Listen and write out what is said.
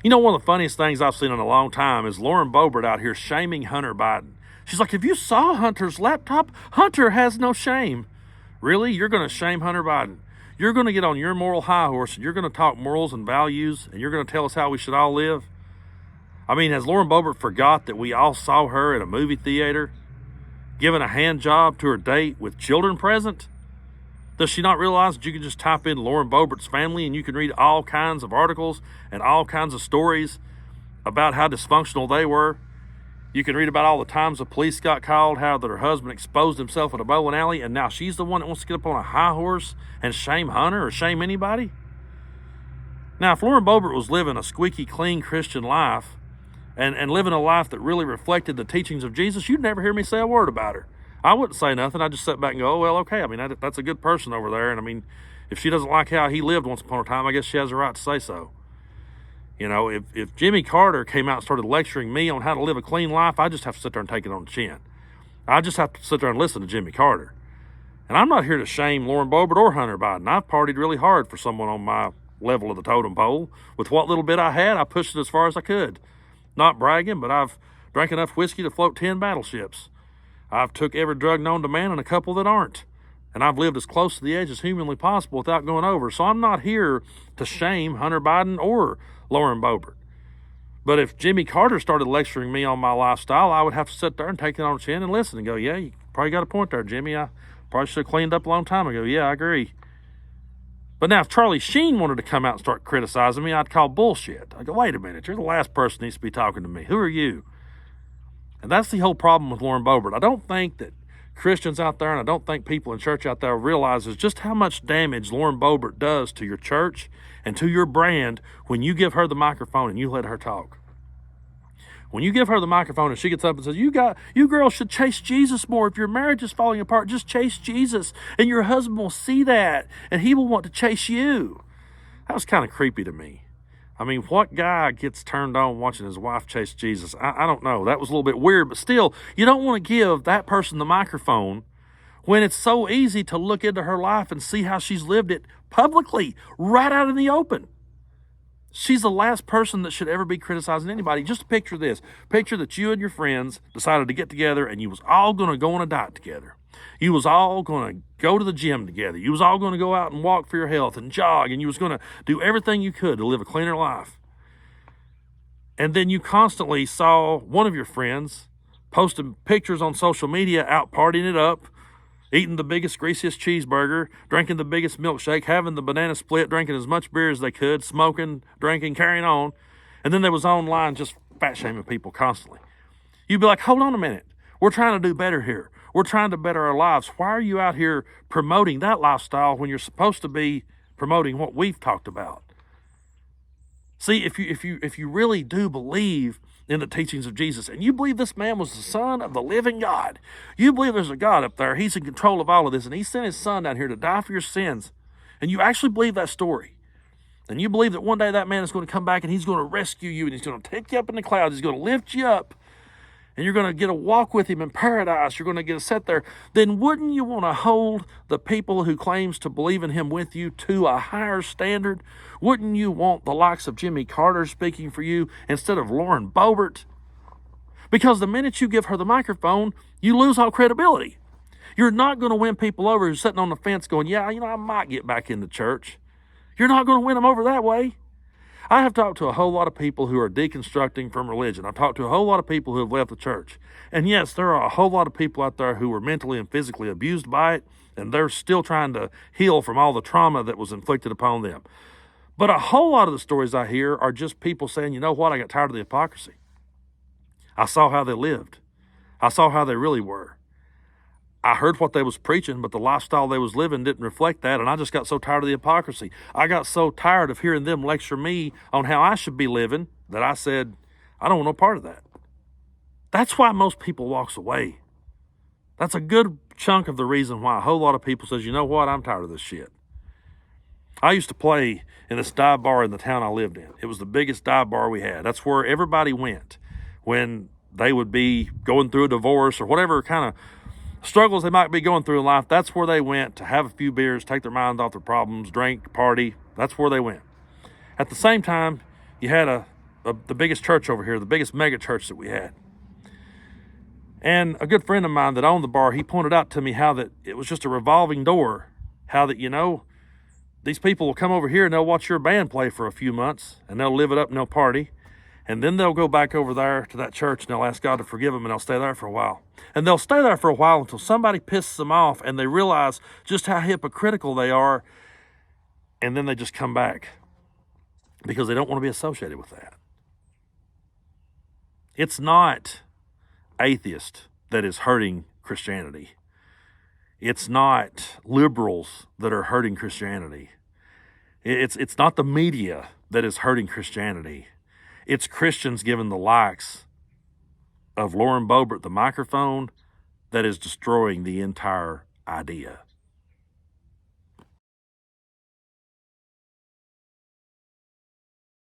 You know, one of the funniest things I've seen in a long time is Lauren Boebert out here shaming Hunter Biden. She's like, if you saw Hunter's laptop, Hunter has no shame. Really? You're going to shame Hunter Biden? You're going to get on your moral high horse and you're going to talk morals and values and you're going to tell us how we should all live? I mean, has Lauren Boebert forgot that we all saw her at a movie theater giving a hand job to her date with children present? Does she not realize that you can just type in Lauren Boebert's family and you can read all kinds of articles and all kinds of stories about how dysfunctional they were? You can read about all the times the police got called, how that her husband exposed himself at a bowling alley, and now she's the one that wants to get up on a high horse and shame Hunter or shame anybody? Now, if Lauren Boebert was living a squeaky clean Christian life and living a life that really reflected the teachings of Jesus, you'd never hear me say a word about her. I wouldn't say nothing. I'd just sit back and go, oh, well, okay. I mean, that's a good person over there. And I mean, if she doesn't like how he lived once upon a time, I guess she has a right to say so. You know, if Jimmy Carter came out and started lecturing me on how to live a clean life, I just have to sit there and take it on the chin. I just have to sit there and listen to Jimmy Carter. And I'm not here to shame Lauren Boebert or Hunter Biden. I've partied really hard for someone on my level of the totem pole. With what little bit I had, I pushed it as far as I could. Not bragging, but I've drank enough whiskey to float 10 battleships. I've took every drug known to man and a couple that aren't. And I've lived as close to the edge as humanly possible without going over. So I'm not here to shame Hunter Biden or Lauren Boebert. But if Jimmy Carter started lecturing me on my lifestyle, I would have to sit there and take it on the chin and listen and go, yeah, you probably got a point there, Jimmy. I probably should have cleaned up a long time ago. Yeah, I agree. But now if Charlie Sheen wanted to come out and start criticizing me, I'd call bullshit. I'd go, wait a minute, you're the last person that needs to be talking to me. Who are you? And that's the whole problem with Lauren Boebert. I don't think that Christians out there, and I don't think people in church out there realizes just how much damage Lauren Boebert does to your church and to your brand when you give her the microphone and you let her talk. When you give her the microphone and she gets up and says, you girls should chase Jesus more. If your marriage is falling apart, just chase Jesus. And your husband will see that and he will want to chase you. That was kind of creepy to me. I mean, what guy gets turned on watching his wife chase Jesus? I don't know. That was a little bit weird, but still, you don't want to give that person the microphone when it's so easy to look into her life and see how she's lived it publicly, right out in the open. She's the last person that should ever be criticizing anybody. Just picture this. Picture that you and your friends decided to get together and you was all going to go on a diet together. You was all going to go to the gym together. You was all going to go out and walk for your health and jog, and you was going to do everything you could to live a cleaner life. And then you constantly saw one of your friends posting pictures on social media out partying it up, eating the biggest, greasiest cheeseburger, drinking the biggest milkshake, having the banana split, drinking as much beer as they could, smoking, drinking, carrying on. And then they was online just fat shaming people constantly. You'd be like, hold on a minute. We're trying to do better here. We're trying to better our lives. Why are you out here promoting that lifestyle when you're supposed to be promoting what we've talked about? See, if you really do believe in the teachings of Jesus, and you believe this man was the son of the living God, you believe there's a God up there, he's in control of all of this, and he sent his son down here to die for your sins, and you actually believe that story, and you believe that one day that man is going to come back and he's going to rescue you and he's going to take you up in the clouds, he's going to lift you up, and you're going to get a walk with him in paradise, you're going to get to sit there, then wouldn't you want to hold the people who claims to believe in him with you to a higher standard? Wouldn't you want the likes of Jimmy Carter speaking for you instead of Lauren Boebert? Because the minute you give her the microphone, you lose all credibility. You're not going to win people over who's sitting on the fence going, yeah, I might get back into church. You're not going to win them over that way. I have talked to a whole lot of people who are deconstructing from religion. I've talked to a whole lot of people who have left the church. And yes, there are a whole lot of people out there who were mentally and physically abused by it, and they're still trying to heal from all the trauma that was inflicted upon them. But a whole lot of the stories I hear are just people saying, you know what, I got tired of the hypocrisy. I saw how they lived. I saw how they really were. I heard what they was preaching, but the lifestyle they was living didn't reflect that, and I just got so tired of the hypocrisy. I got so tired of hearing them lecture me on how I should be living that I said, I don't want no part of that. That's why most people walks away. That's a good chunk of the reason why a whole lot of people says, you know what, I'm tired of this shit. I used to play in this dive bar in the town I lived in. It was the biggest dive bar we had. That's where everybody went when they would be going through a divorce or whatever kind of struggles they might be going through in life. That's where they went to have a few beers, take their mind off their problems, drink, party. That's where they went. At the same time, you had a the biggest church over here, the biggest mega church that we had. And a good friend of mine that owned the bar, he pointed out to me how that it was just a revolving door. How that, these people will come over here and they'll watch your band play for a few months and they'll live it up and they'll party. And then they'll go back over there to that church and they'll ask God to forgive them and they'll stay there for a while. And they'll stay there for a while until somebody pisses them off and they realize just how hypocritical they are. And then they just come back because they don't want to be associated with that. It's not atheist that is hurting Christianity. It's not liberals that are hurting Christianity. It's not the media that is hurting Christianity. It's Christians giving the likes of Lauren Boebert the microphone that is destroying the entire idea.